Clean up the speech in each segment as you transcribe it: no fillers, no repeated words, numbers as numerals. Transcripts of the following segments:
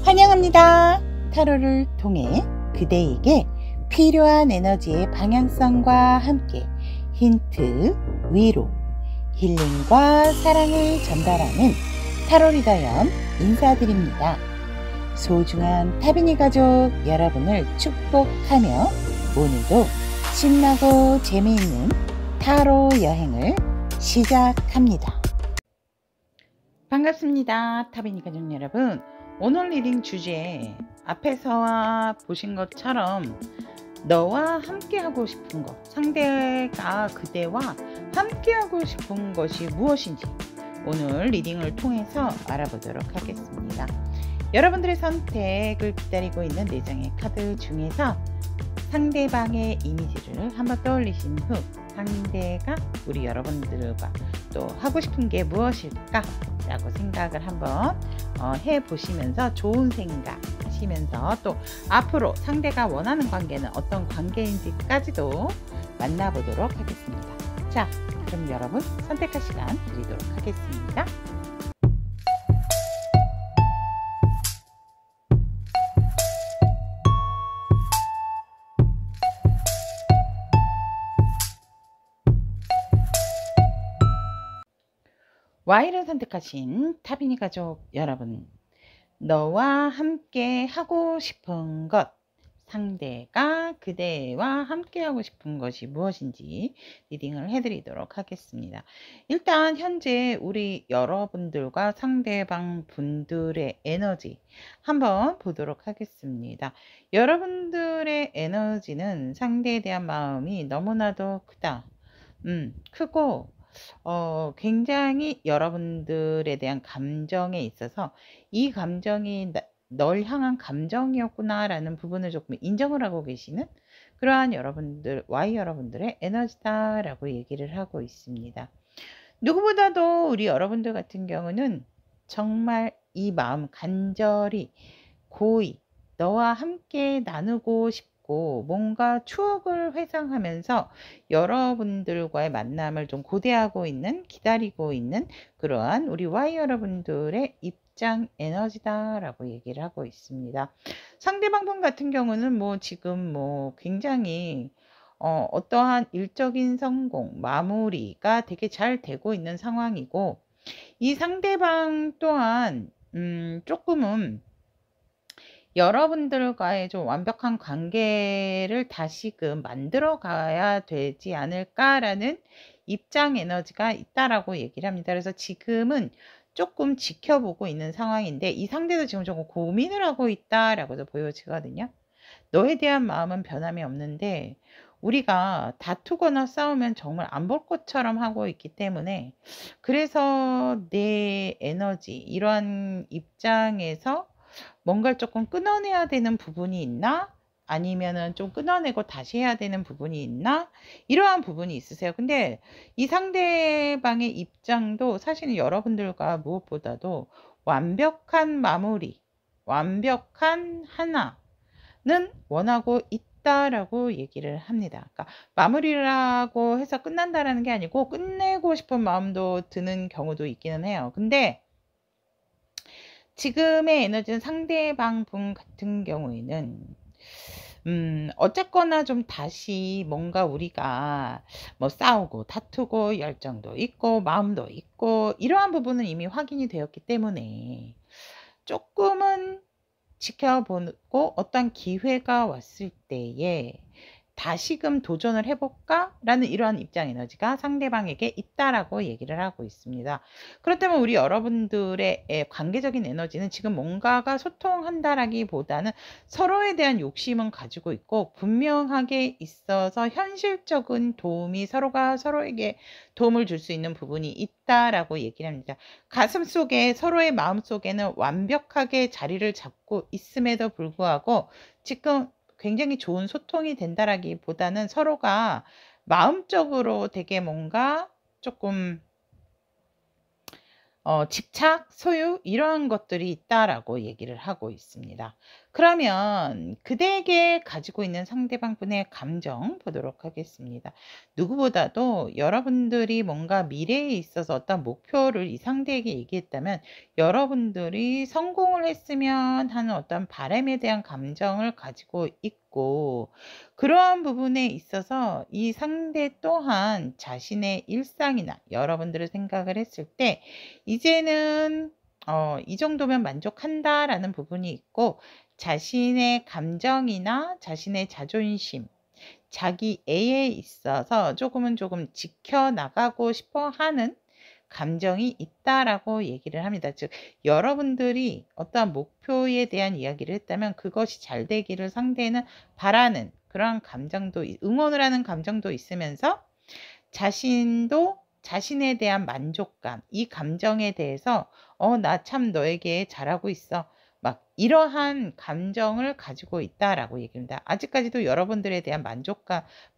환영합니다. 타로를 통해 그대에게 필요한 에너지의 방향성과 함께 힌트, 위로, 힐링과 사랑을 전달하는 타로리더연 인사드립니다. 소중한 타비니 가족 여러분을 축복하며 오늘도 신나고 재미있는 타로 여행을 시작합니다. 반갑습니다. 타비니 가족 여러분. 오늘 리딩 주제 앞에서 보신 것처럼 너와 함께 하고 싶은 것, 상대가 그대와 함께 하고 싶은 것이 무엇인지 오늘 리딩을 통해서 알아보도록 하겠습니다. 여러분들의 선택을 기다리고 있는 4장의 카드 중에서 상대방의 이미지를 한번 떠올리신 후 상대가 우리 여러분들과 또 하고 싶은 게 무엇일까 라고 생각을 한번 해보시면서 좋은 생각 하시면서 또 앞으로 상대가 원하는 관계는 어떤 관계인지까지도 만나보도록 하겠습니다. 자, 그럼 여러분 선택할 시간 드리도록 하겠습니다. Y를 선택하신 타비니 가족 여러분, 너와 함께 하고 싶은 것, 상대가 그대와 함께 하고 싶은 것이 무엇인지 리딩을 해드리도록 하겠습니다. 일단 현재 우리 여러분들과 상대방 분들의 에너지 한번 보도록 하겠습니다. 여러분들의 에너지는 상대에 대한 마음이 너무나도 크고 굉장히 여러분들에 대한 감정에 있어서 이 감정이 널 향한 감정이었구나 라는 부분을 조금 인정을 하고 계시는 그러한 여러분들, Y 여러분들의 에너지다 라고 얘기를 하고 있습니다. 누구보다도 우리 여러분들 같은 경우는 정말 이 마음 간절히 고이 너와 함께 나누고 싶고 뭔가 추억을 회상하면서 여러분들과의 만남을 좀 고대하고 있는, 기다리고 있는 그러한 우리 Y 여러분들의 입장 에너지다 라고 얘기를 하고 있습니다. 상대방 분 같은 경우는 지금 굉장히 어떠한 일적인 성공, 마무리가 되게 잘 되고 있는 상황이고, 이 상대방 또한 조금은 여러분들과의 좀 완벽한 관계를 다시금 만들어 가야 되지 않을까라는 입장 에너지가 있다라고 얘기를 합니다. 그래서 지금은 조금 지켜보고 있는 상황인데 이 상대도 지금 조금 고민을 하고 있다라고도 보여지거든요. 너에 대한 마음은 변함이 없는데 우리가 다투거나 싸우면 정말 안 볼 것처럼 하고 있기 때문에, 그래서 내 에너지 이러한 입장에서 뭔가를 조금 끊어내야 되는 부분이 있나? 아니면은 좀 끊어내고 다시 해야 되는 부분이 있나? 이러한 부분이 있으세요. 근데 이 상대방의 입장도 사실은 여러분들과 무엇보다도 완벽한 마무리, 완벽한 하나는 원하고 있다라고 얘기를 합니다. 그러니까 마무리라고 해서 끝난다라는 게 아니고 끝내고 싶은 마음도 드는 경우도 있기는 해요. 근데 지금의 에너지는 상대방 분 같은 경우에는 어쨌거나 좀 다시 뭔가 우리가 싸우고 다투고 열정도 있고 마음도 있고 이러한 부분은 이미 확인이 되었기 때문에 조금은 지켜보고 어떤 기회가 왔을 때에 다시금 도전을 해볼까? 라는 이러한 입장 에너지가 상대방에게 있다라고 얘기를 하고 있습니다. 그렇다면 우리 여러분들의 관계적인 에너지는 지금 뭔가가 소통한다라기보다는 서로에 대한 욕심은 가지고 있고 분명하게 있어서 현실적인 도움이 서로가 서로에게 도움을 줄 수 있는 부분이 있다라고 얘기를 합니다. 가슴 속에 서로의 마음 속에는 완벽하게 자리를 잡고 있음에도 불구하고 지금 굉장히 좋은 소통이 된다라기보다는 서로가 마음적으로 되게 뭔가 조금 집착, 소유 이러한 것들이 있다라고 얘기를 하고 있습니다. 그러면 그대에게 가지고 있는 상대방분의 감정 보도록 하겠습니다. 누구보다도 여러분들이 뭔가 미래에 있어서 어떤 목표를 이 상대에게 얘기했다면 여러분들이 성공을 했으면 하는 어떤 바람에 대한 감정을 가지고 있고, 그러한 부분에 있어서 이 상대 또한 자신의 일상이나 여러분들을 생각을 했을 때 이제는 이 정도면 만족한다라는 부분이 있고, 자신의 감정이나 자신의 자존심, 자기애에 있어서 조금 지켜나가고 싶어 하는 감정이 있다라고 얘기를 합니다. 즉, 여러분들이 어떠한 목표에 대한 이야기를 했다면 그것이 잘 되기를 상대는 바라는 그러한 감정도, 응원을 하는 감정도 있으면서 자신도 자신에 대한 만족감, 이 감정에 대해서 나 참 너에게 잘하고 있어, 막 이러한 감정을 가지고 있다라고 얘기합니다. 아직까지도 여러분들에 대한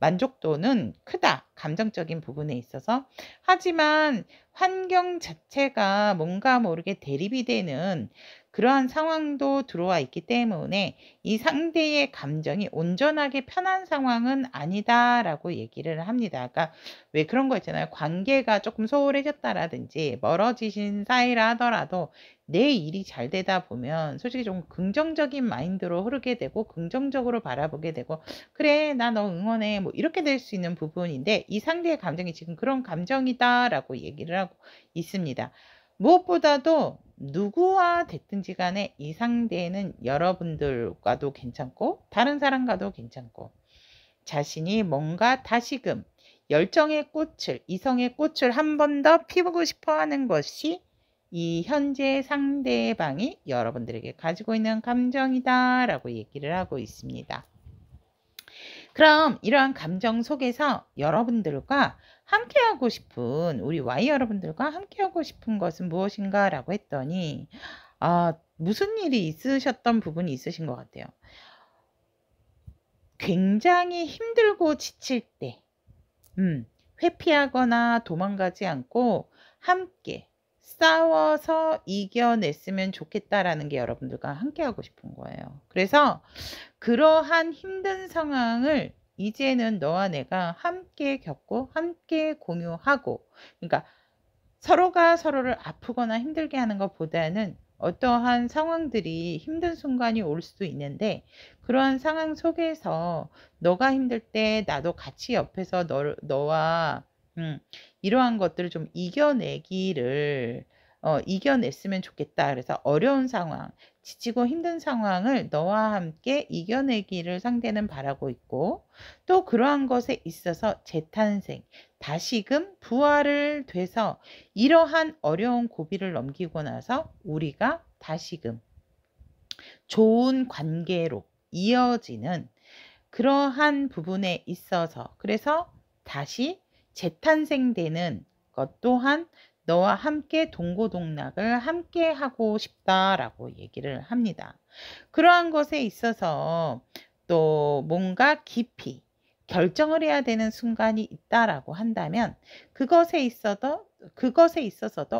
만족도는 크다, 감정적인 부분에 있어서. 하지만 환경 자체가 뭔가 모르게 대립이 되는 그러한 상황도 들어와 있기 때문에 이 상대의 감정이 온전하게 편한 상황은 아니다라고 얘기를 합니다. 그러니까 왜 그런 거 있잖아요. 관계가 조금 소홀해졌다라든지 멀어지신 사이라 하더라도 내 일이 잘 되다 보면 솔직히 좀 긍정적인 마인드로 흐르게 되고 긍정적으로 바라보게 되고, 그래 나 너 응원해, 뭐 이렇게 될 수 있는 부분인데, 이 상대의 감정이 지금 그런 감정이다라고 얘기를 하고 있습니다. 무엇보다도 누구와 됐든지 간에 이 상대는 여러분들과도 괜찮고 다른 사람과도 괜찮고, 자신이 뭔가 다시금 열정의 꽃을, 이성의 꽃을 한 번 더 피우고 싶어 하는 것이 이 현재 상대방이 여러분들에게 가지고 있는 감정이다 라고 얘기를 하고 있습니다. 그럼 이러한 감정 속에서 여러분들과 함께하고 싶은, 우리 Y 여러분들과 함께하고 싶은 것은 무엇인가 라고 했더니 무슨 일이 있으셨던 부분이 있으신 것 같아요. 굉장히 힘들고 지칠 때 회피하거나 도망가지 않고 함께 싸워서 이겨냈으면 좋겠다라는 게 여러분들과 함께 하고 싶은 거예요. 그래서 그러한 힘든 상황을 이제는 너와 내가 함께 겪고 함께 공유하고, 그러니까 서로가 서로를 아프거나 힘들게 하는 것보다는 어떠한 상황들이 힘든 순간이 올 수도 있는데, 그러한 상황 속에서 너가 힘들 때 나도 같이 옆에서 너와 이러한 것들을 좀 이겨냈으면 좋겠다. 그래서 어려운 상황, 지치고 힘든 상황을 너와 함께 이겨내기를 상대는 바라고 있고, 또 그러한 것에 있어서 재탄생, 다시금 부활을 돼서 이러한 어려운 고비를 넘기고 나서 우리가 다시금 좋은 관계로 이어지는 그러한 부분에 있어서, 그래서 다시 재탄생되는 것 또한 너와 함께 동고동락을 함께 하고 싶다라고 얘기를 합니다. 그러한 것에 있어서 또 뭔가 깊이 결정을 해야 되는 순간이 있다라고 한다면 그것에 있어서도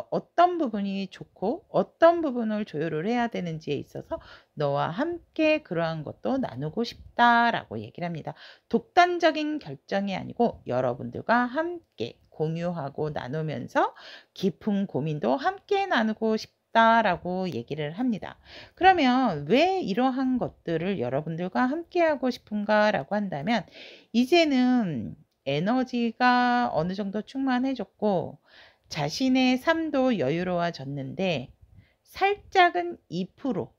어떤 부분이 좋고 어떤 부분을 조율을 해야 되는지에 있어서 너와 함께 그러한 것도 나누고 싶다라고 얘기를 합니다. 독단적인 결정이 아니고 여러분들과 함께 공유하고 나누면서 깊은 고민도 함께 나누고 싶다라고 얘기를 합니다. 그러면 왜 이러한 것들을 여러분들과 함께 하고 싶은가 라고 한다면, 이제는 에너지가 어느 정도 충만해졌고 자신의 삶도 여유로워졌는데, 살짝은 2%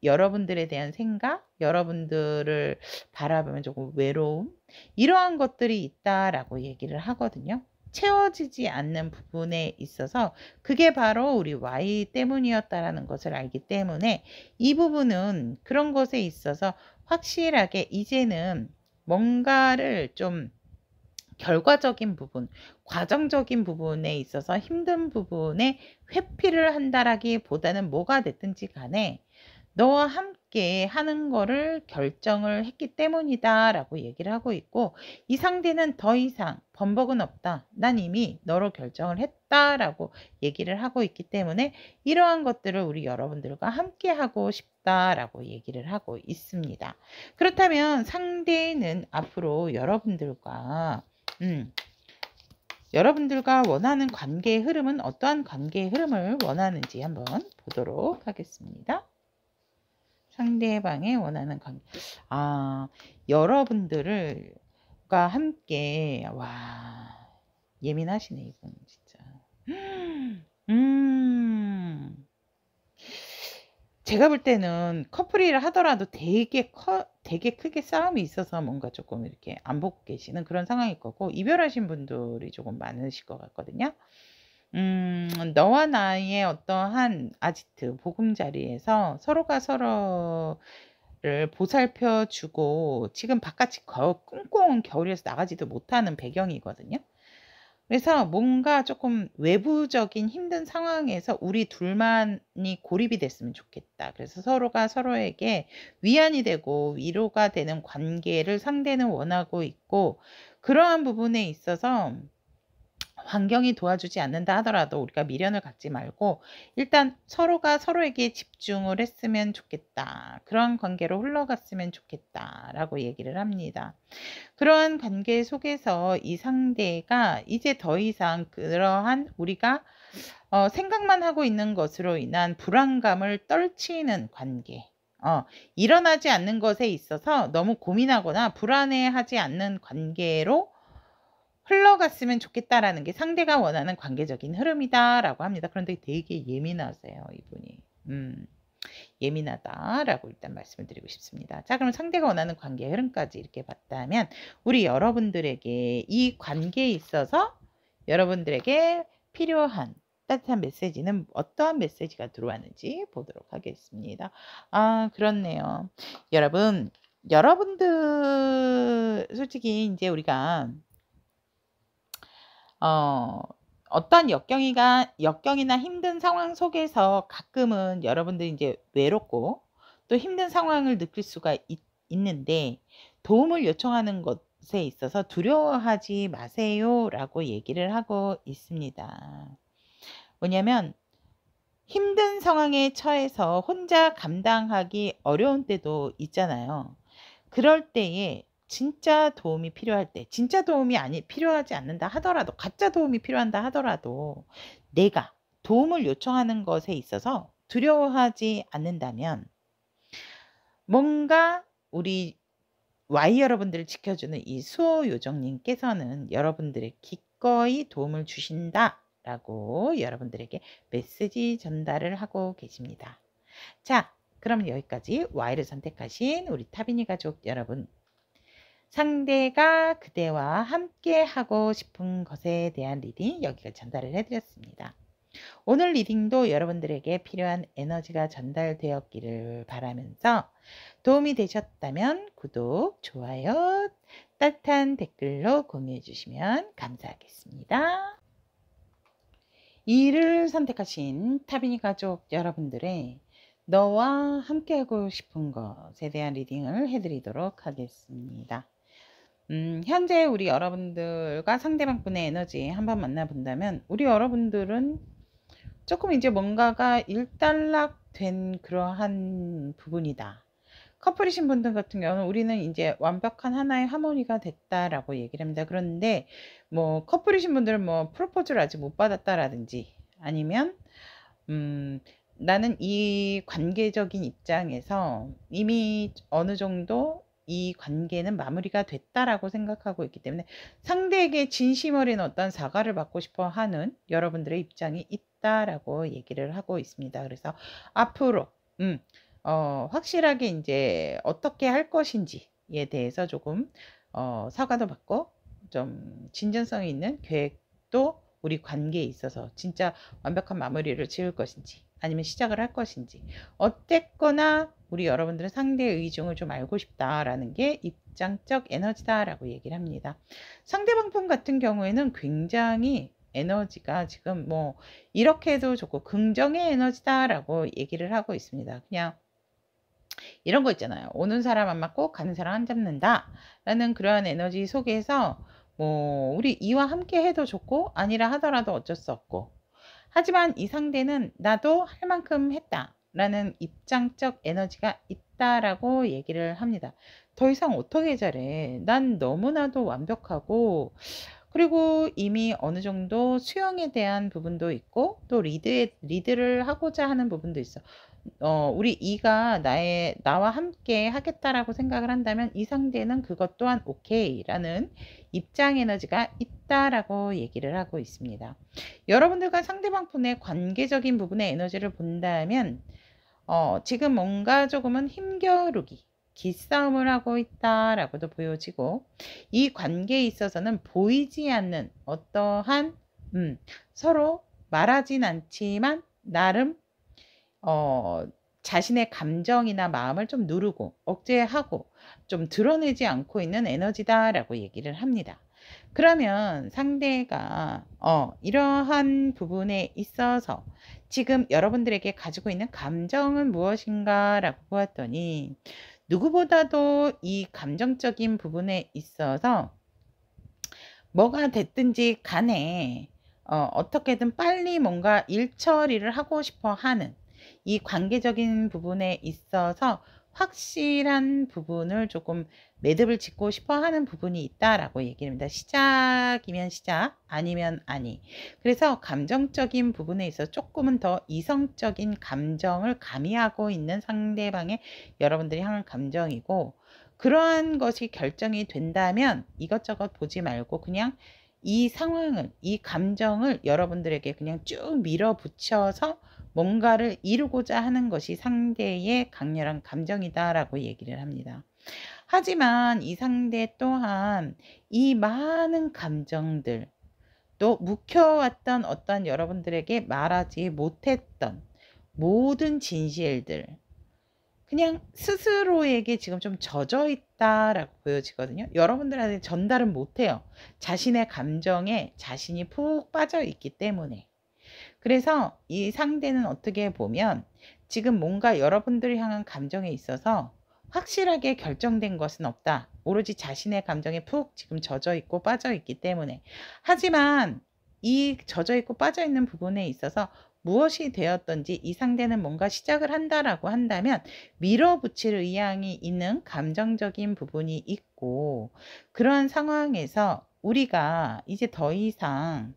여러분들에 대한 생각, 여러분들을 바라보면 조금 외로움, 이러한 것들이 있다라고 얘기를 하거든요. 채워지지 않는 부분에 있어서 그게 바로 우리 Y 때문이었다라는 것을 알기 때문에, 이 부분은 그런 것에 있어서 확실하게 이제는 뭔가를 좀 결과적인 부분, 과정적인 부분에 있어서 힘든 부분에 회피를 한다라기보다는 뭐가 됐든지 간에 너와 함께 하는 거를 결정을 했기 때문이다 라고 얘기를 하고 있고, 이 상대는 더 이상 번복은 없다. 난 이미 너로 결정을 했다 라고 얘기를 하고 있기 때문에 이러한 것들을 우리 여러분들과 함께 하고 싶다 라고 얘기를 하고 있습니다. 그렇다면 상대는 앞으로 여러분들과 원하는 관계의 흐름은 어떠한 관계의 흐름을 원하는지 한번 보도록 하겠습니다. 상대방의 원하는 관계. 여러분들과 함께, 예민하시네, 이분, 진짜. 제가 볼 때는 커플이라 하더라도 되게 크게 싸움이 있어서 뭔가 조금 이렇게 안 보고 계시는 그런 상황일 거고, 이별하신 분들이 조금 많으실 것 같거든요. 너와 나의 어떠한 아지트, 보금자리에서 서로가 서로를 보살펴주고 지금 바깥이 꽁꽁 겨울이라서 나가지도 못하는 배경이거든요. 그래서 뭔가 조금 외부적인 힘든 상황에서 우리 둘만이 고립이 됐으면 좋겠다. 그래서 서로가 서로에게 위안이 되고 위로가 되는 관계를 상대는 원하고 있고, 그러한 부분에 있어서 환경이 도와주지 않는다 하더라도 우리가 미련을 갖지 말고 일단 서로가 서로에게 집중을 했으면 좋겠다. 그런 관계로 흘러갔으면 좋겠다 라고 얘기를 합니다. 그러한 관계 속에서 이 상대가 이제 더 이상 그러한 우리가 생각만 하고 있는 것으로 인한 불안감을 떨치는 관계, 일어나지 않는 것에 있어서 너무 고민하거나 불안해하지 않는 관계로 흘러갔으면 좋겠다라는 게 상대가 원하는 관계적인 흐름이다라고 합니다. 그런데 되게 예민하세요, 이분이. 예민하다라고 일단 말씀을 드리고 싶습니다. 자, 그럼 상대가 원하는 관계의 흐름까지 이렇게 봤다면 우리 여러분들에게 이 관계에 있어서 여러분들에게 필요한 따뜻한 메시지는 어떠한 메시지가 들어왔는지 보도록 하겠습니다. 그렇네요. 여러분들 솔직히 이제 우리가 어떤 역경이나 힘든 상황 속에서 가끔은 여러분들이 이제 외롭고 또 힘든 상황을 느낄 수가 있는데, 도움을 요청하는 것에 있어서 두려워하지 마세요 라고 얘기를 하고 있습니다. 뭐냐면 힘든 상황에 처해서 혼자 감당하기 어려운 때도 있잖아요. 그럴 때에 진짜 도움이 필요할 때, 진짜 도움이 필요하지 않는다 하더라도, 가짜 도움이 필요한다 하더라도 내가 도움을 요청하는 것에 있어서 두려워하지 않는다면 뭔가 우리 Y 여러분들을 지켜주는 이 수호요정님께서는 여러분들의 기꺼이 도움을 주신다 라고 여러분들에게 메시지 전달을 하고 계십니다. 자, 그럼 여기까지 Y를 선택하신 우리 타비니 가족 여러분, 상대가 그대와 함께 하고 싶은 것에 대한 리딩 여기가 전달을 해드렸습니다. 오늘 리딩도 여러분들에게 필요한 에너지가 전달되었기를 바라면서 도움이 되셨다면 구독, 좋아요, 따뜻한 댓글로 공유해 주시면 감사하겠습니다. 2를 선택하신 타비니 가족 여러분들의 너와 함께하고 싶은 것에 대한 리딩을 해드리도록 하겠습니다. 현재 우리 여러분들과 상대방분의 에너지 한번 만나본다면 우리 여러분들은 조금 이제 뭔가가 일단락된 그러한 부분이다. 커플이신 분들 같은 경우는 우리는 이제 완벽한 하나의 하모니가 됐다라고 얘기를 합니다. 그런데 뭐 커플이신 분들은 뭐 프로포즈를 아직 못 받았다라든지 아니면 나는 이 관계적인 입장에서 이미 어느 정도 이 관계는 마무리가 됐다라고 생각하고 있기 때문에 상대에게 진심 어린 어떤 사과를 받고 싶어 하는 여러분들의 입장이 있다라고 얘기를 하고 있습니다. 그래서 앞으로 확실하게 이제 어떻게 할 것인지에 대해서 조금 사과도 받고 좀 진전성 있는 계획도 우리 관계에 있어서 진짜 완벽한 마무리를 지을 것인지 아니면 시작을 할 것인지, 어쨌거나 우리 여러분들은 상대의 의중을 좀 알고 싶다라는 게 입장적 에너지다라고 얘기를 합니다. 상대방 분 같은 경우에는 굉장히 에너지가 지금 뭐 이렇게 해도 좋고 긍정의 에너지다라고 얘기를 하고 있습니다. 그냥 이런 거 있잖아요. 오는 사람 안 맞고 가는 사람 안 잡는다 라는 그러한 에너지 속에서 뭐 우리 이와 함께 해도 좋고 아니라 하더라도 어쩔 수 없고, 하지만 이 상대는 나도 할 만큼 했다 라는 입장적 에너지가 있다라고 얘기를 합니다. 더 이상 어떻게 잘해? 난 너무나도 완벽하고, 그리고 이미 어느 정도 수영에 대한 부분도 있고 또 리드를 하고자 하는 부분도 있어. 우리 이가 나와 함께 하겠다라고 생각을 한다면 이 상대는 그것 또한 오케이라는 입장 에너지가 있다라고 얘기를 하고 있습니다. 여러분들과 상대방 분의 관계적인 부분의 에너지를 본다면 지금 뭔가 조금은 힘겨루기, 기싸움을 하고 있다라고도 보여지고, 이 관계에 있어서는 보이지 않는 어떠한 서로 말하진 않지만 나름 자신의 감정이나 마음을 좀 누르고 억제하고 좀 드러내지 않고 있는 에너지다라고 얘기를 합니다. 그러면 상대가 이러한 부분에 있어서 지금 여러분들에게 가지고 있는 감정은 무엇인가라고 보았더니, 누구보다도 이 감정적인 부분에 있어서 뭐가 됐든지 간에 어떻게든 빨리 뭔가 일 처리를 하고 싶어 하는 이 관계적인 부분에 있어서 확실한 부분을 조금 매듭을 짓고 싶어 하는 부분이 있다라고 얘기합니다. 시작이면 시작, 아니면 아니. 그래서 감정적인 부분에 있어 조금은 더 이성적인 감정을 가미하고 있는 상대방의 여러분들이 향한 감정이고, 그러한 것이 결정이 된다면 이것저것 보지 말고 그냥 이 상황을, 이 감정을 여러분들에게 그냥 쭉 밀어붙여서 뭔가를 이루고자 하는 것이 상대의 강렬한 감정이다라고 얘기를 합니다. 하지만 이 상대 또한 이 많은 감정들, 또 묵혀왔던 어떤 여러분들에게 말하지 못했던 모든 진실들, 그냥 스스로에게 지금 좀 젖어 있다라고 보여지거든요. 여러분들한테 전달은 못해요. 자신의 감정에 자신이 푹 빠져 있기 때문에. 그래서 이 상대는 어떻게 보면 지금 뭔가 여러분들을 향한 감정에 있어서 확실하게 결정된 것은 없다. 오로지 자신의 감정에 푹 지금 젖어 있고 빠져 있기 때문에. 하지만 이 젖어 있고 빠져 있는 부분에 있어서 무엇이 되었던지 이 상대는 뭔가 시작을 한다라고 한다면 밀어붙일 의향이 있는 감정적인 부분이 있고, 그런 상황에서 우리가 이제 더 이상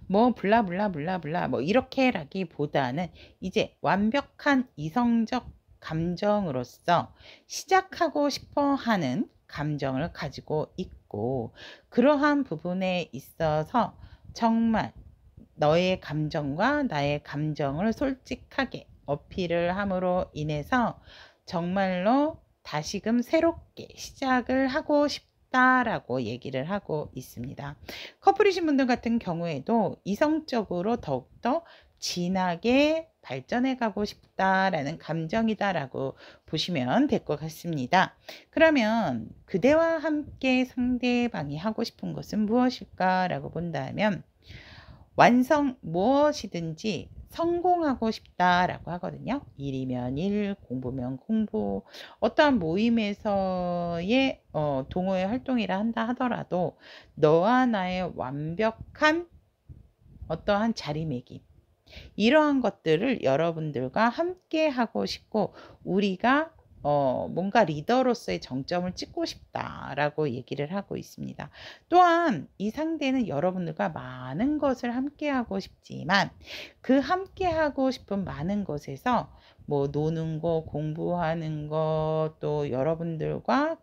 뭐 블라블라블라블라 뭐 이렇게라기보다는 이제 완벽한 이성적 감정으로서 시작하고 싶어 하는 감정을 가지고 있고, 그러한 부분에 있어서 정말 너의 감정과 나의 감정을 솔직하게 어필을 함으로 인해서 정말로 다시금 새롭게 시작을 하고 싶다라고 얘기를 하고 있습니다. 커플이신 분들 같은 경우에도 이성적으로 더욱더 진하게 발전해 가고 싶다라는 감정이다라고 보시면 될 것 같습니다. 그러면 그대와 함께 상대방이 하고 싶은 것은 무엇일까라고 본다면, 무엇이든지 성공하고 싶다라고 하거든요. 일이면 일, 공부면 공부, 어떠한 모임에서의 동호회 활동이라 한다 하더라도 너와 나의 완벽한 어떠한 자리매김, 이러한 것들을 여러분들과 함께 하고 싶고, 우리가 뭔가 리더로서의 정점을 찍고 싶다라고 얘기를 하고 있습니다. 또한 이 상대는 여러분들과 많은 것을 함께 하고 싶지만 그 함께 하고 싶은 많은 것에서 뭐 노는 거, 공부하는 거, 또 여러분들과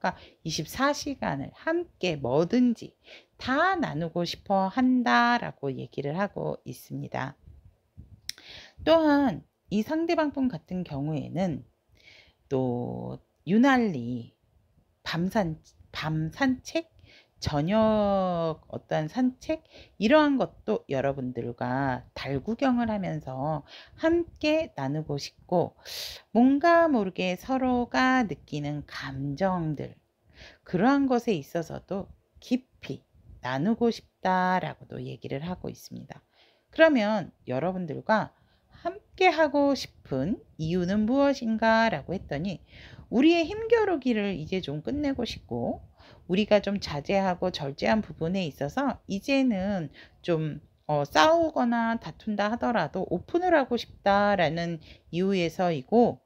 24시간을 함께 뭐든지 다 나누고 싶어 한다라고 얘기를 하고 있습니다. 또한 이 상대방 분 같은 경우에는 또 유난히 밤 산책, 저녁 어떠한 산책, 이러한 것도 여러분들과 달 구경을 하면서 함께 나누고 싶고, 뭔가 모르게 서로가 느끼는 감정들, 그러한 것에 있어서도 깊이 나누고 싶다라고도 얘기를 하고 있습니다. 그러면 여러분들과 함께 하고 싶은 이유는 무엇인가 라고 했더니 우리의 힘겨루기를 이제 좀 끝내고 싶고 우리가 좀 자제하고 절제한 부분에 있어서 이제는 좀 싸우거나 다툰다 하더라도 오픈을 하고 싶다라는 이유에서이고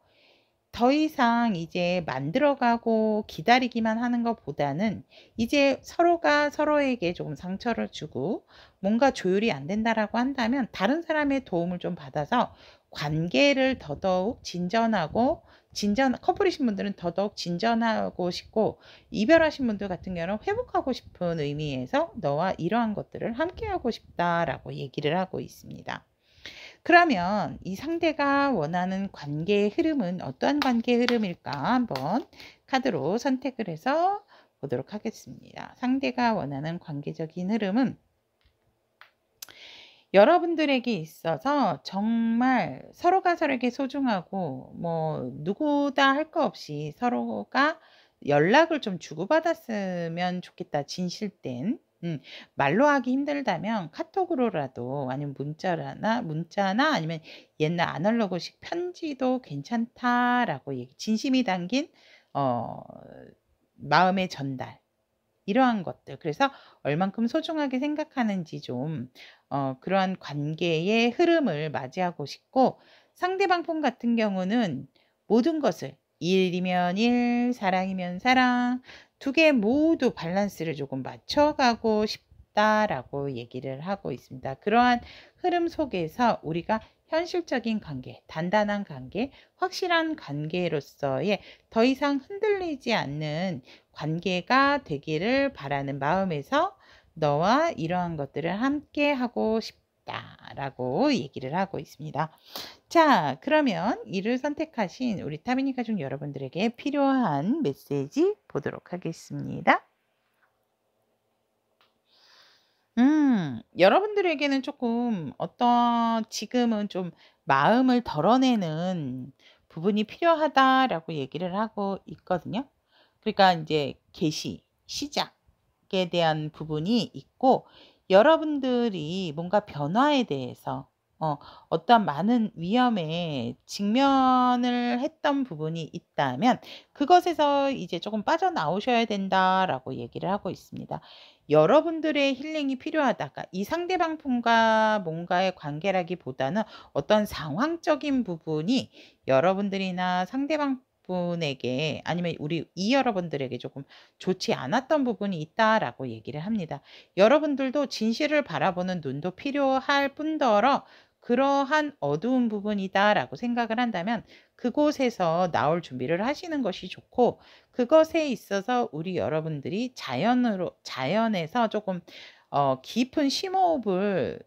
더 이상 이제 만들어가고 기다리기만 하는 것보다는 이제 서로가 서로에게 조금 상처를 주고 뭔가 조율이 안 된다라고 한다면 다른 사람의 도움을 좀 받아서 관계를 더더욱 진전하고 커플이신 분들은 더더욱 진전하고 싶고 이별하신 분들 같은 경우는 회복하고 싶은 의미에서 너와 이러한 것들을 함께 하고 싶다라고 얘기를 하고 있습니다. 그러면 이 상대가 원하는 관계의 흐름은 어떠한 관계의 흐름일까 한번 카드로 선택을 해서 보도록 하겠습니다. 상대가 원하는 관계적인 흐름은 여러분들에게 있어서 정말 서로가 서로에게 소중하고 뭐 누구다 할 거 없이 서로가 연락을 좀 주고받았으면 좋겠다. 진실된 말로 하기 힘들다면 카톡으로라도 아니면 문자나 아니면 옛날 아날로그식 편지도 괜찮다라고 진심이 담긴 마음의 전달 이러한 것들 그래서 얼만큼 소중하게 생각하는지 좀 그러한 관계의 흐름을 맞이하고 싶고 상대방분 같은 경우는 모든 것을 일이면 일, 사랑이면 사랑 두 개 모두 밸런스를 조금 맞춰가고 싶다라고 얘기를 하고 있습니다. 그러한 흐름 속에서 우리가 현실적인 관계, 단단한 관계, 확실한 관계로서의 더 이상 흔들리지 않는 관계가 되기를 바라는 마음에서 너와 이러한 것들을 함께 하고 싶다라고 얘기를 하고 있습니다. 자, 그러면 이를 선택하신 우리 타미니 가족 여러분들에게 필요한 메시지 보도록 하겠습니다. 여러분들에게는 조금 지금은 좀 마음을 덜어내는 부분이 필요하다라고 얘기를 하고 있거든요. 그러니까 이제 시작에 대한 부분이 있고 여러분들이 뭔가 변화에 대해서 어떤 많은 위험에 직면을 했던 부분이 있다면 그것에서 이제 조금 빠져나오셔야 된다라고 얘기를 하고 있습니다. 여러분들의 힐링이 필요하다. 그러니까 이 상대방분과 뭔가의 관계라기보다는 어떤 상황적인 부분이 여러분들이나 상대방 분에게 아니면 이 여러분들에게 조금 좋지 않았던 부분이 있다라고 얘기를 합니다. 여러분들도 진실을 바라보는 눈도 필요할 뿐더러 그러한 어두운 부분이다라고 생각을 한다면 그곳에서 나올 준비를 하시는 것이 좋고 그것에 있어서 우리 여러분들이 자연에서 조금 깊은 심호흡을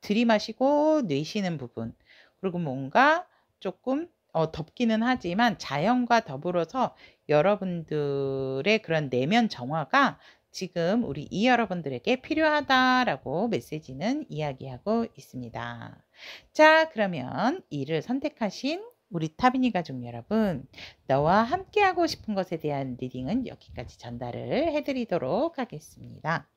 들이마시고 내쉬는 부분 그리고 뭔가 조금 덥기는 하지만 자연과 더불어서 여러분들의 그런 내면 정화가 지금 우리 이 여러분들에게 필요하다라고 메시지는 이야기하고 있습니다. 자, 그러면 이를 선택하신 우리 타비니 가족 여러분, 너와 함께하고 싶은 것에 대한 리딩은 여기까지 전달을 해드리도록 하겠습니다.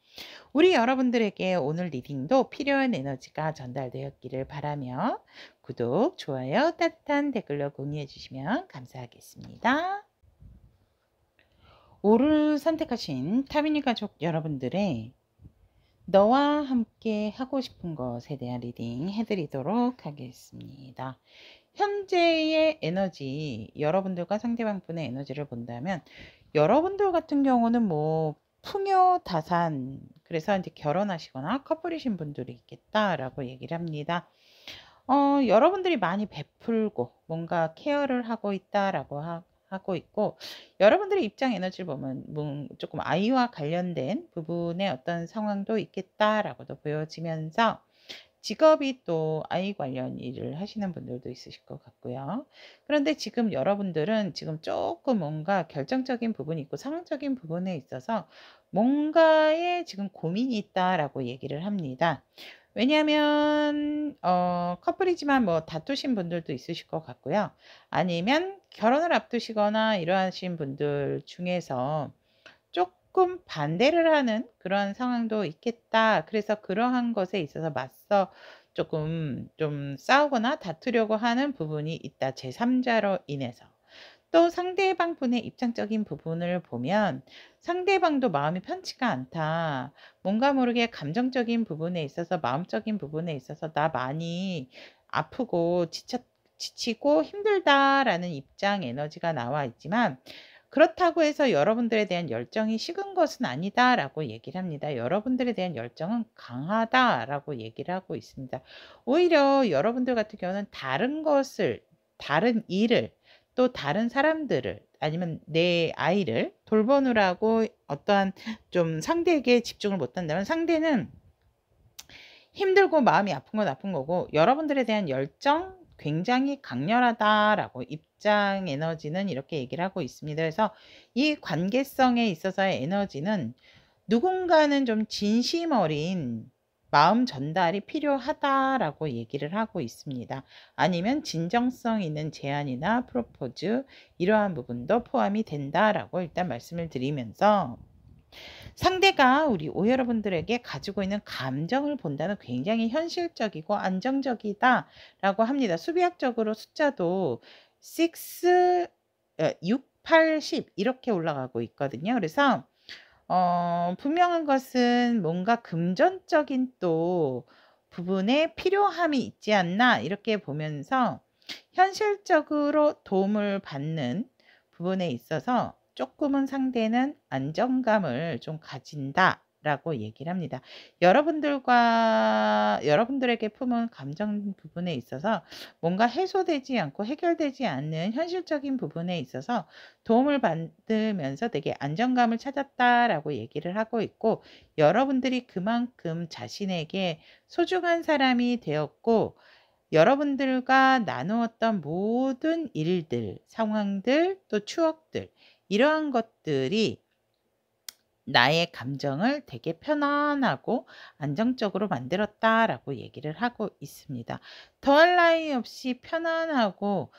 우리 여러분들에게 오늘 리딩도 필요한 에너지가 전달되었기를 바라며 구독, 좋아요, 따뜻한 댓글로 공유해 주시면 감사하겠습니다. 오를 선택하신 타미니 가족 여러분들의 너와 함께 하고 싶은 것에 대한 리딩 해드리도록 하겠습니다. 현재의 에너지, 여러분들과 상대방분의 에너지를 본다면 여러분들 같은 경우는 뭐 풍요다산, 그래서 이제 결혼하시거나 커플이신 분들이 있겠다라고 얘기를 합니다. 여러분들이 많이 베풀고 뭔가 케어를 하고 있다라고 하고 있고 여러분들의 입장 에너지를 보면 조금 아이와 관련된 부분의 어떤 상황도 있겠다라고도 보여지면서 직업이 또 아이 관련 일을 하시는 분들도 있으실 것 같고요. 그런데 지금 여러분들은 지금 조금 뭔가 결정적인 부분이 있고 상황적인 부분에 있어서 뭔가에 지금 고민이 있다라고 얘기를 합니다. 왜냐하면 커플이지만 뭐 다투신 분들도 있으실 것 같고요. 아니면 결혼을 앞두시거나 이러하신 분들 중에서 조금 반대를 하는 그런 상황도 있겠다. 그래서 그러한 것에 있어서 조금 좀 싸우거나 다투려고 하는 부분이 있다. 제3자로 인해서. 또 상대방 분의 입장적인 부분을 보면 상대방도 마음이 편치가 않다. 뭔가 모르게 감정적인 부분에 있어서 마음적인 부분에 있어서 나 많이 아프고 지치고 힘들다라는 입장 에너지가 나와 있지만 그렇다고 해서 여러분들에 대한 열정이 식은 것은 아니다라고 얘기를 합니다. 여러분들에 대한 열정은 강하다라고 얘기를 하고 있습니다. 오히려 여러분들 같은 경우는 다른 일을 또 다른 사람들을 아니면 내 아이를 돌보느라고 어떠한 좀 상대에게 집중을 못한다면 상대는 힘들고 마음이 아픈 건 아픈 거고 여러분들에 대한 열정 굉장히 강렬하다라고 입장 에너지는 이렇게 얘기를 하고 있습니다. 그래서 이 관계성에 있어서의 에너지는 누군가는 좀 진심 어린 마음 전달이 필요하다라고 얘기를 하고 있습니다. 아니면 진정성 있는 제안이나 프로포즈 이러한 부분도 포함이 된다라고 일단 말씀을 드리면서 상대가 우리 여러분들에게 가지고 있는 감정을 본다는 굉장히 현실적이고 안정적이다라고 합니다. 수비학적으로 숫자도 6, 8, 10 이렇게 올라가고 있거든요. 그래서 분명한 것은 뭔가 금전적인 또 부분에 필요함이 있지 않나 이렇게 보면서 현실적으로 도움을 받는 부분에 있어서 조금은 상대는 안정감을 좀 가진다라고 얘기를 합니다. 여러분들에게 품은 감정 부분에 있어서 뭔가 해소되지 않고 해결되지 않는 현실적인 부분에 있어서 도움을 받으면서 되게 안정감을 찾았다라고 얘기를 하고 있고 여러분들이 그만큼 자신에게 소중한 사람이 되었고 여러분들과 나누었던 모든 일들, 상황들, 또 추억들 이러한 것들이 나의 감정을 되게 편안하고 안정적으로 만들었다라고 얘기를 하고 있습니다. 더할 나위 없이 편안하고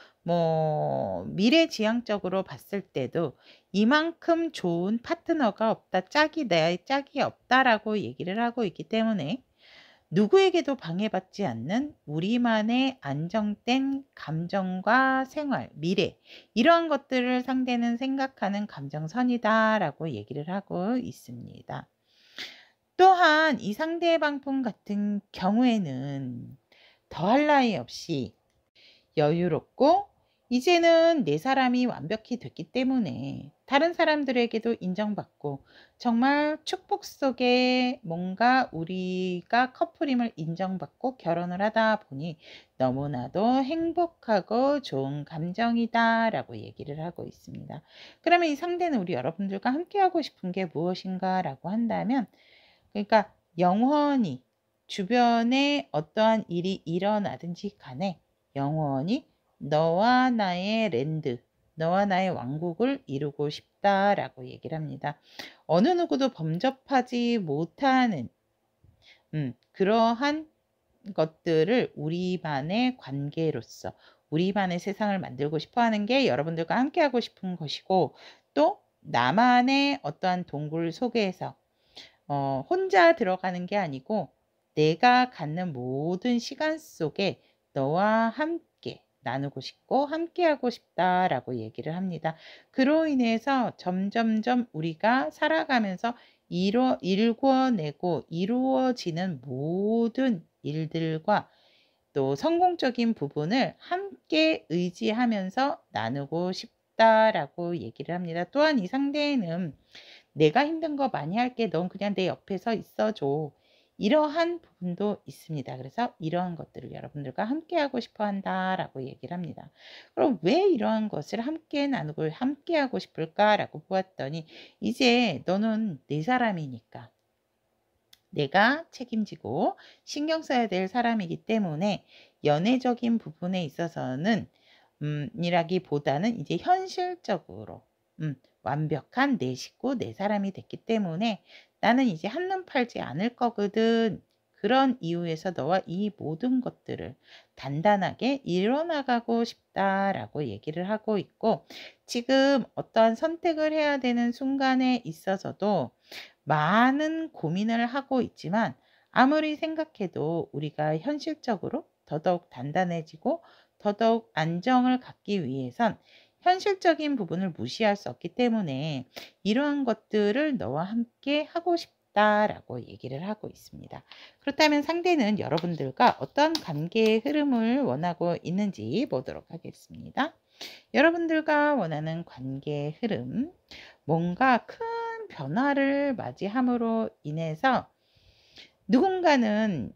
미래지향적으로 봤을 때도 이만큼 좋은 파트너가 없다. 나의 짝이 없다라고 얘기를 하고 있기 때문에 누구에게도 방해받지 않는 우리만의 안정된 감정과 생활, 미래 이러한 것들을 상대는 생각하는 감정선이다라고 얘기를 하고 있습니다. 또한 이 상대방분 같은 경우에는 더할 나위 없이 여유롭고 이제는 내 사람이 완벽히 됐기 때문에 다른 사람들에게도 인정받고 정말 축복 속에 뭔가 우리가 커플임을 인정받고 결혼을 하다 보니 너무나도 행복하고 좋은 감정이다라고 얘기를 하고 있습니다. 그러면 이 상대는 우리 여러분들과 함께하고 싶은 게 무엇인가라고 한다면 그러니까 영원히 주변에 어떠한 일이 일어나든지 간에 영원히 너와 나의 랜드, 너와 나의 왕국을 이루고 싶다라고 얘기를 합니다. 어느 누구도 범접하지 못하는 그러한 것들을 우리만의 관계로서 우리만의 세상을 만들고 싶어 하는 게 여러분들과 함께 하고 싶은 것이고 또 나만의 어떠한 동굴 속에서 혼자 들어가는 게 아니고 내가 갖는 모든 시간 속에 너와 함께 나누고 싶고 함께하고 싶다라고 얘기를 합니다. 그로 인해서 점점점 우리가 살아가면서 일궈내고 이루어지는 모든 일들과 또 성공적인 부분을 함께 의지하면서 나누고 싶다라고 얘기를 합니다. 또한 이 상대에는 내가 힘든 거 많이 할게. 넌 그냥 내 옆에 서 있어줘. 이러한 부분도 있습니다. 그래서 이러한 것들을 여러분들과 함께 하고 싶어 한다라고 얘기를 합니다. 그럼 왜 이러한 것을 함께 나누고 함께 하고 싶을까라고 보았더니 이제 너는 내 사람이니까 내가 책임지고 신경 써야 될 사람이기 때문에 연애적인 부분에 있어서는 이라기보다는 이제 현실적으로 완벽한 내 식구, 내 사람이 됐기 때문에 나는 이제 한눈 팔지 않을 거거든. 그런 이유에서 너와 이 모든 것들을 단단하게 이뤄나가고 싶다라고 얘기를 하고 있고 지금 어떠한 선택을 해야 되는 순간에 있어서도 많은 고민을 하고 있지만 아무리 생각해도 우리가 현실적으로 더더욱 단단해지고 더더욱 안정을 갖기 위해선 현실적인 부분을 무시할 수 없기 때문에 이러한 것들을 너와 함께 하고 싶다라고 얘기를 하고 있습니다. 그렇다면 상대는 여러분들과 어떤 관계의 흐름을 원하고 있는지 보도록 하겠습니다. 여러분들과 원하는 관계의 흐름, 뭔가 큰 변화를 맞이함으로 인해서 누군가는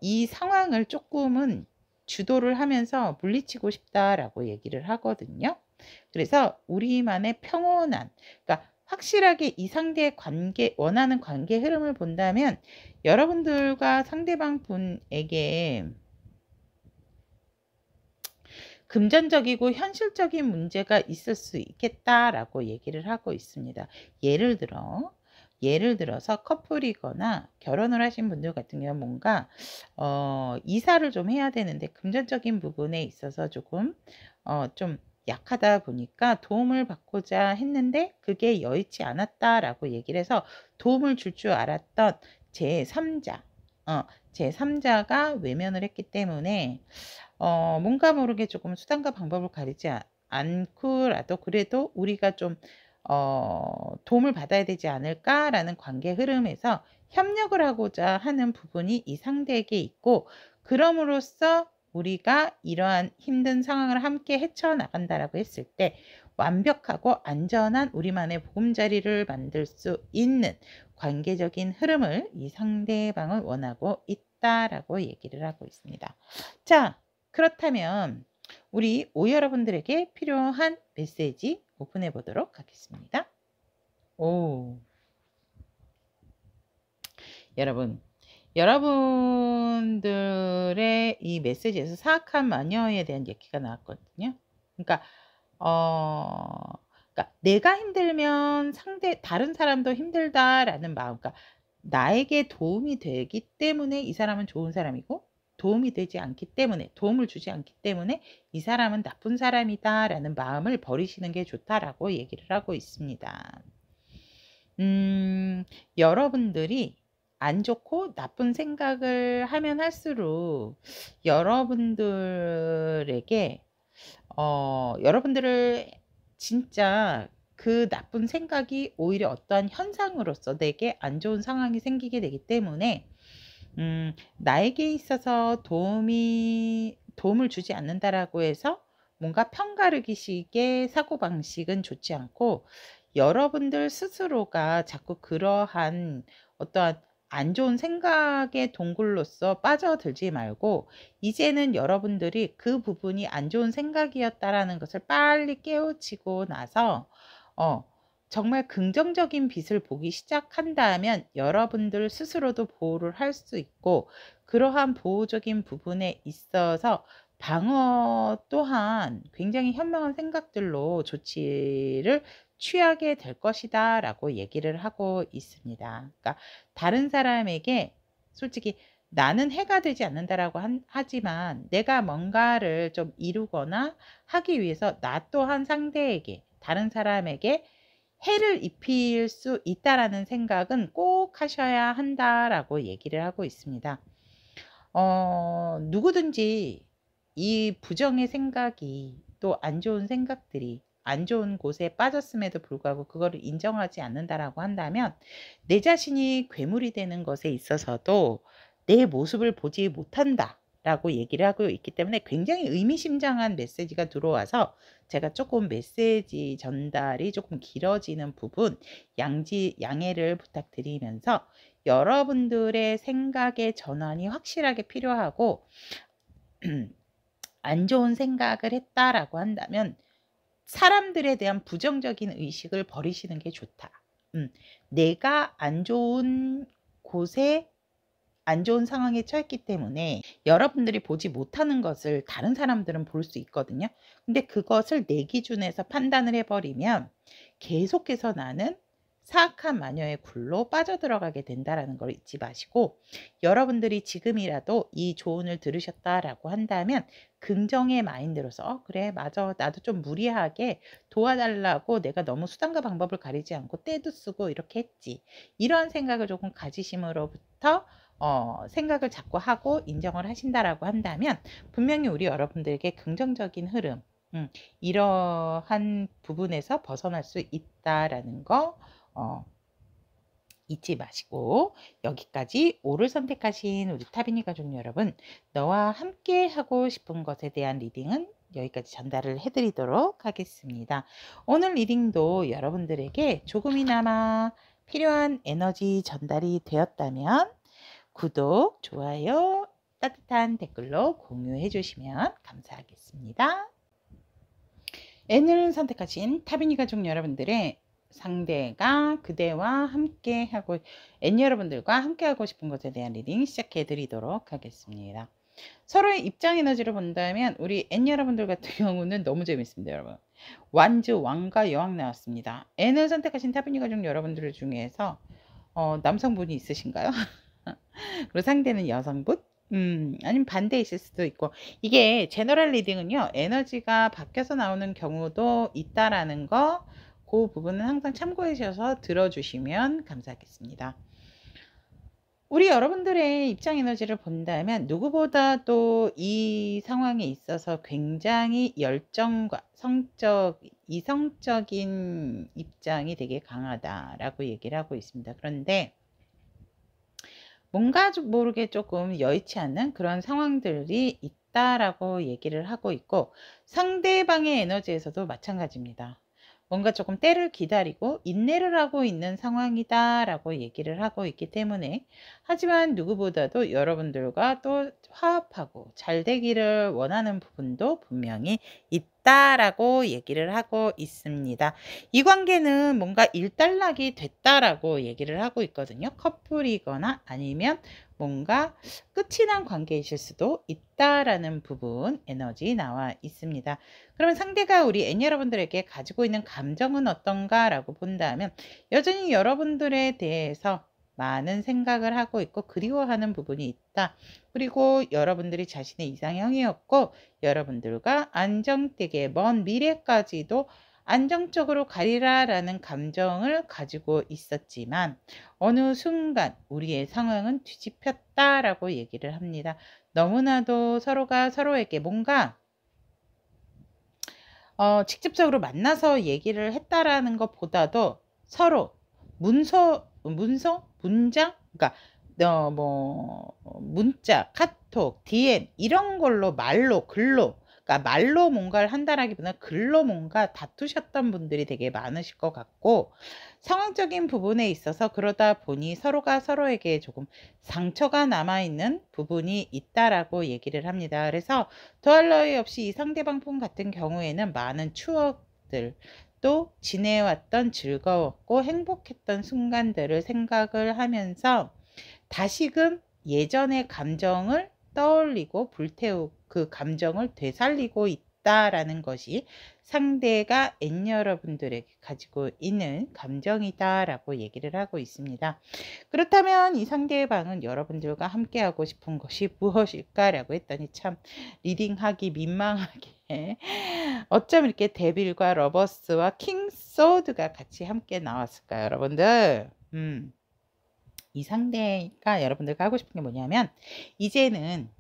이 상황을 조금은 주도를 하면서 물리치고 싶다라고 얘기를 하거든요. 그래서 우리만의 평온한, 그러니까 확실하게 이 상대의 관계, 원하는 관계 흐름을 본다면 여러분들과 상대방 분에게 금전적이고 현실적인 문제가 있을 수 있겠다라고 얘기를 하고 있습니다. 예를 들어서 커플이거나 결혼을 하신 분들 같은 경우는 뭔가 이사를 좀 해야 되는데 금전적인 부분에 있어서 조금 좀 약하다 보니까 도움을 받고자 했는데 그게 여의치 않았다라고 얘기를 해서 도움을 줄 줄 알았던 제3자, 제3자가 외면을 했기 때문에 뭔가 모르게 조금 수단과 방법을 가리지 않고라도 그래도 우리가 좀 도움을 받아야 되지 않을까라는 관계 흐름에서 협력을 하고자 하는 부분이 이 상대에게 있고, 그럼으로써 우리가 이러한 힘든 상황을 함께 헤쳐나간다라고 했을 때 완벽하고 안전한 우리만의 보금자리를 만들 수 있는 관계적인 흐름을 이 상대방은 원하고 있다라고 얘기를 하고 있습니다. 자, 그렇다면 우리 여러분들에게 필요한 메시지 오픈해 보도록 하겠습니다. 여러분들의 이 메시지에서 사악한 마녀에 대한 얘기가 나왔거든요. 그러니까 내가 힘들면 다른 사람도 힘들다라는 마음, 그러니까 나에게 도움이 되기 때문에 이 사람은 좋은 사람이고, 도움이 되지 않기 때문에, 도움을 주지 않기 때문에 이 사람은 나쁜 사람이다라는 마음을 버리시는 게 좋다라고 얘기를 하고 있습니다. 여러분들이 안 좋고 나쁜 생각을 하면 할수록 여러분들에게 여러분들을 진짜 그 나쁜 생각이 오히려 어떠한 현상으로서 내게 안 좋은 상황이 생기게 되기 때문에 나에게 있어서 도움을 주지 않는다라고 해서 뭔가 편가르기식의 사고방식은 좋지 않고, 여러분들 스스로가 자꾸 그러한 어떠한 안 좋은 생각의 동굴로서 빠져들지 말고, 이제는 여러분들이 그 부분이 안 좋은 생각이었다라는 것을 빨리 깨우치고 나서 정말 긍정적인 빛을 보기 시작한다면 여러분들 스스로도 보호를 할 수 있고, 그러한 보호적인 부분에 있어서 방어 또한 굉장히 현명한 생각들로 조치를 취하게 될 것이다 라고 얘기를 하고 있습니다. 그러니까 다른 사람에게 솔직히 나는 해가 되지 않는다라고 하지만 내가 뭔가를 좀 이루거나 하기 위해서 나 또한 상대에게, 다른 사람에게 해를 입힐 수 있다라는 생각은 꼭 하셔야 한다라고 얘기를 하고 있습니다. 누구든지 이 부정의 생각이, 또 안 좋은 생각들이 안 좋은 곳에 빠졌음에도 불구하고 그거를 인정하지 않는다라고 한다면 내 자신이 괴물이 되는 것에 있어서도 내 모습을 보지 못한다 라고 얘기를 하고 있기 때문에 굉장히 의미심장한 메시지가 들어와서 제가 조금 메시지 전달이 조금 길어지는 부분 양해를 부탁드리면서, 여러분들의 생각의 전환이 확실하게 필요하고 안 좋은 생각을 했다라고 한다면 사람들에 대한 부정적인 의식을 버리시는 게 좋다. 내가 안 좋은 곳에, 안 좋은 상황에 처했기 때문에 여러분들이 보지 못하는 것을 다른 사람들은 볼 수 있거든요. 근데 그것을 내 기준에서 판단을 해버리면 계속해서 나는 사악한 마녀의 굴로 빠져들어가게 된다는 걸 잊지 마시고, 여러분들이 지금이라도 이 조언을 들으셨다라고 한다면 긍정의 마인드로서 그래 맞아 나도 좀 무리하게 도와달라고 내가 너무 수단과 방법을 가리지 않고 때도 쓰고 이렇게 했지. 이런 생각을 조금 가지심으로부터 생각을 자꾸 하고 인정을 하신다라고 한다면 분명히 우리 여러분들에게 긍정적인 흐름 이러한 부분에서 벗어날 수 있다라는 거 잊지 마시고 여기까지 오를 선택하신 우리 타비니 가족 여러분, 너와 함께 하고 싶은 것에 대한 리딩은 여기까지 전달을 해드리도록 하겠습니다. 오늘 리딩도 여러분들에게 조금이나마 필요한 에너지 전달이 되었다면 구독, 좋아요, 따뜻한 댓글로 공유해 주시면 감사하겠습니다. N을 선택하신 타비니 가족 여러분들의 상대가 그대와 함께 하고 N 여러분들과 함께 하고 싶은 것에 대한 리딩 시작해 드리도록 하겠습니다. 서로의 입장 에너지를 본다면 우리 N 여러분들 같은 경우는 너무 재밌습니다. 여러분 완즈 왕과 여왕 나왔습니다. N을 선택하신 타비니 가족 여러분들 중에서 남성분이 있으신가요? 그리고 상대는 여성분? 아니면 반대이실 수도 있고, 이게 제너럴 리딩은요 에너지가 바뀌어서 나오는 경우도 있다라는 거, 그 부분은 항상 참고해 주셔서 들어주시면 감사하겠습니다. 우리 여러분들의 입장 에너지를 본다면 누구보다도 이 상황에 있어서 굉장히 열정과 이성적인 입장이 되게 강하다라고 얘기를 하고 있습니다. 그런데 뭔가 모르게 조금 여의치 않는 그런 상황들이 있다라고 얘기를 하고 있고, 상대방의 에너지에서도 마찬가지입니다. 뭔가 조금 때를 기다리고 인내를 하고 있는 상황이다 라고 얘기를 하고 있기 때문에, 하지만 누구보다도 여러분들과 또 화합하고 잘 되기를 원하는 부분도 분명히 있다라고 얘기를 하고 있습니다. 이 관계는 뭔가 일단락이 됐다라고 얘기를 하고 있거든요. 커플이거나 아니면 뭔가 끝이 난 관계이실 수도 있다라는 부분 에너지 나와 있습니다. 그러면 상대가 우리 N 여러분들에게 가지고 있는 감정은 어떤가 라고 본다면 여전히 여러분들에 대해서 많은 생각을 하고 있고 그리워하는 부분이 있다. 그리고 여러분들이 자신의 이상형이었고 여러분들과 안정되게 먼 미래까지도 안정적으로 가리라라는 감정을 가지고 있었지만 어느 순간 우리의 상황은 뒤집혔다라고 얘기를 합니다. 너무나도 서로가 서로에게 뭔가 직접적으로 만나서 얘기를 했다라는 것보다도 서로 문장, 그러니까 문자, 카톡, DM 이런 걸로 글로, 그러니까 말로 뭔가를 한다라기보다는 글로 뭔가 다투셨던 분들이 되게 많으실 것 같고, 상황적인 부분에 있어서 그러다 보니 서로가 서로에게 조금 상처가 남아있는 부분이 있다라고 얘기를 합니다. 그래서 더할 나위 없이 이 상대방 분 같은 경우에는 많은 추억들, 또 지내왔던 즐거웠고 행복했던 순간들을 생각을 하면서 다시금 예전의 감정을 떠올리고 그 감정을 되살리고 있다라는 것이 상대가 N 여러분들에게 가지고 있는 감정이다라고 얘기를 하고 있습니다. 그렇다면 이 상대방은 여러분들과 함께 하고 싶은 것이 무엇일까라고 했더니 참 리딩하기 민망하게 어쩜 이렇게 데빌과 러버스와 킹 소드가 같이 함께 나왔을까요, 여러분들? 이 상대가 여러분들과 하고 싶은 게 뭐냐면 이제는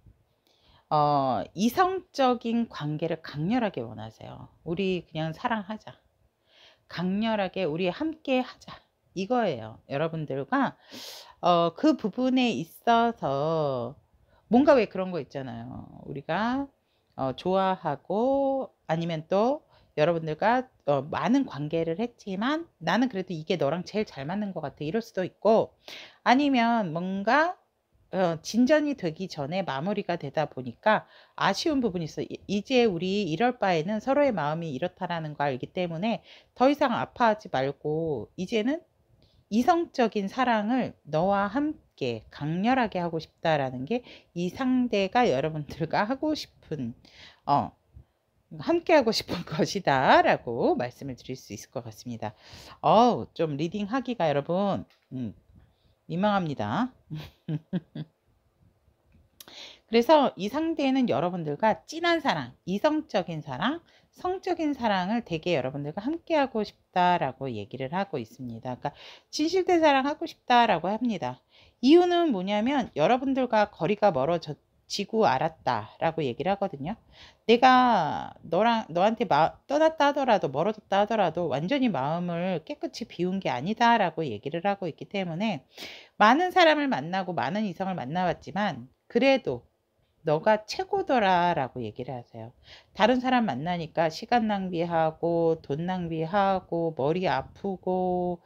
이성적인 관계를 강렬하게 원하세요. 우리 그냥 사랑하자. 강렬하게 우리 함께 하자. 이거예요. 여러분들과 그 부분에 있어서 뭔가 왜 그런 거 있잖아요. 우리가 좋아하고 아니면 또 여러분들과 많은 관계를 했지만 나는 그래도 이게 너랑 제일 잘 맞는 것 같아. 이럴 수도 있고, 아니면 뭔가 진전이 되기 전에 마무리가 되다 보니까 아쉬운 부분이 있어. 이제 우리 이럴 바에는 서로의 마음이 이렇다라는 걸 알기 때문에 더 이상 아파하지 말고 이제는 이성적인 사랑을 너와 함께 강렬하게 하고 싶다라는 게 이 상대가 여러분들과 하고 싶은 함께 하고 싶은 것이다 라고 말씀을 드릴 수 있을 것 같습니다. 좀 리딩 하기가 여러분 민망합니다. 그래서 이 상대는 여러분들과 진한 사랑, 이성적인 사랑, 성적인 사랑을 되게 여러분들과 함께하고 싶다라고 얘기를 하고 있습니다. 그러니까 진실된 사랑하고 싶다라고 합니다. 이유는 뭐냐면 여러분들과 거리가 멀어지고 알았다라고 얘기를 하거든요. 내가 너한테 떠났다 하더라도 멀어졌다 하더라도 완전히 마음을 깨끗이 비운 게 아니다라고 얘기를 하고 있기 때문에 많은 사람을 만나고 많은 이성을 만나봤지만 그래도 너가 최고더라 라고 얘기를 하세요. 다른 사람 만나니까 시간 낭비하고 돈 낭비하고 머리 아프고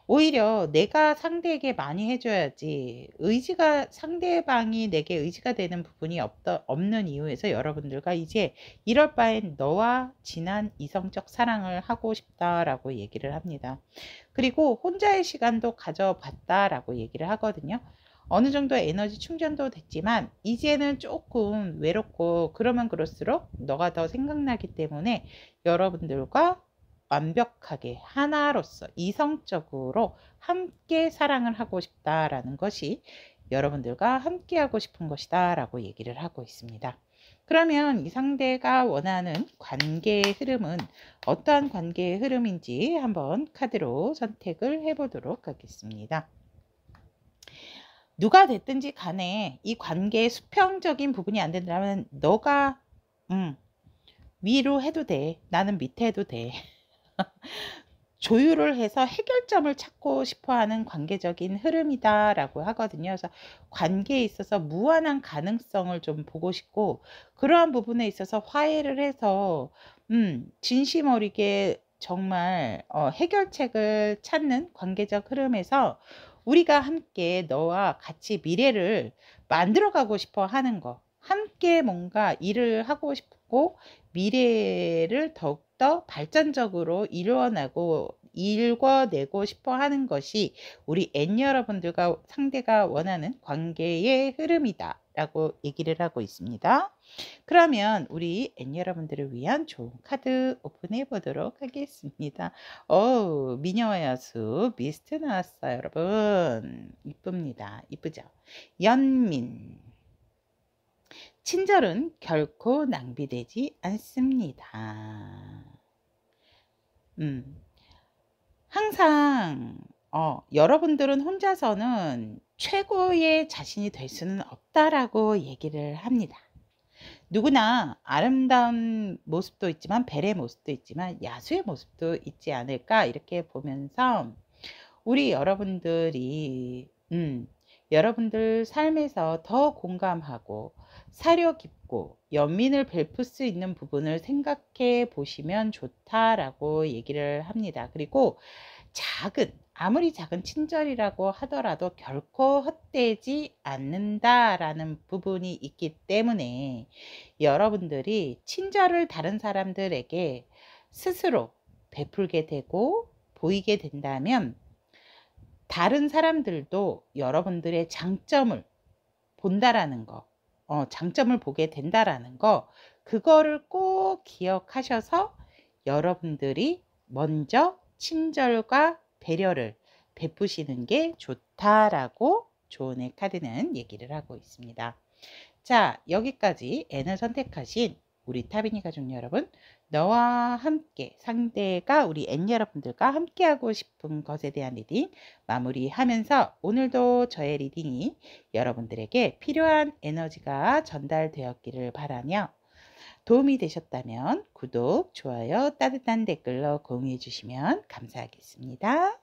오히려 내가 상대에게 많이 해줘야지 상대방이 내게 의지가 되는 부분이 없는 이유에서 여러분들과 이제 이럴 바엔 너와 진한 이성적 사랑을 하고 싶다라고 얘기를 합니다. 그리고 혼자의 시간도 가져봤다라고 얘기를 하거든요. 어느 정도 에너지 충전도 됐지만 이제는 조금 외롭고 그러면 그럴수록 너가 더 생각나기 때문에 여러분들과 완벽하게 하나로서 이성적으로 함께 사랑을 하고 싶다라는 것이 여러분들과 함께 하고 싶은 것이다 라고 얘기를 하고 있습니다. 그러면 이 상대가 원하는 관계의 흐름은 어떠한 관계의 흐름인지 한번 카드로 선택을 해 보도록 하겠습니다. 누가 됐든지 간에 이 관계의 수평적인 부분이 안 된다면 너가 위로 해도 돼. 나는 밑에 해도 돼. 조율을 해서 해결점을 찾고 싶어하는 관계적인 흐름이다 라고 하거든요. 그래서 관계에 있어서 무한한 가능성을 좀 보고 싶고 그러한 부분에 있어서 화해를 해서 진심 어리게 정말 해결책을 찾는 관계적 흐름에서 우리가 함께 너와 같이 미래를 만들어 가고 싶어 하는 거, 함께 뭔가 일을 하고 싶고 미래를 더욱더 발전적으로 일궈내고 싶어 하는 것이 우리 N 여러분들과 상대가 원하는 관계의 흐름이다 라고 얘기를 하고 있습니다. 그러면 우리 N 여러분들을 위한 좋은 카드 오픈해 보도록 하겠습니다. 미녀와 야수 미스트 나왔어요 여러분. 이쁩니다. 이쁘죠? 연민, 친절은 결코 낭비되지 않습니다. 항상 여러분들은 혼자서는 최고의 자신이 될 수는 없다라고 얘기를 합니다. 누구나 아름다운 모습도 있지만 벨의 모습도 있지만 야수의 모습도 있지 않을까 이렇게 보면서 우리 여러분들이 여러분들 삶에서 더 공감하고 사려 깊고 연민을 베풀 수 있는 부분을 생각해 보시면 좋다라고 얘기를 합니다. 그리고 아무리 작은 친절이라고 하더라도 결코 헛되지 않는다라는 부분이 있기 때문에 여러분들이 친절을 다른 사람들에게 스스로 베풀게 되고 보이게 된다면 다른 사람들도 여러분들의 장점을 본다라는 거, 장점을 보게 된다라는 거, 그거를 꼭 기억하셔서 여러분들이 먼저 친절과 배려를 베푸시는 게 좋다라고 조언의 카드는 얘기를 하고 있습니다. 자, 여기까지 N을 선택하신 우리 타비니 가족 여러분, 너와 함께 상대가 우리 N 여러분들과 함께 하고 싶은 것에 대한 리딩 마무리하면서 오늘도 저의 리딩이 여러분들에게 필요한 에너지가 전달되었기를 바라며 도움이 되셨다면 구독, 좋아요, 따뜻한 댓글로 공유해 주시면 감사하겠습니다.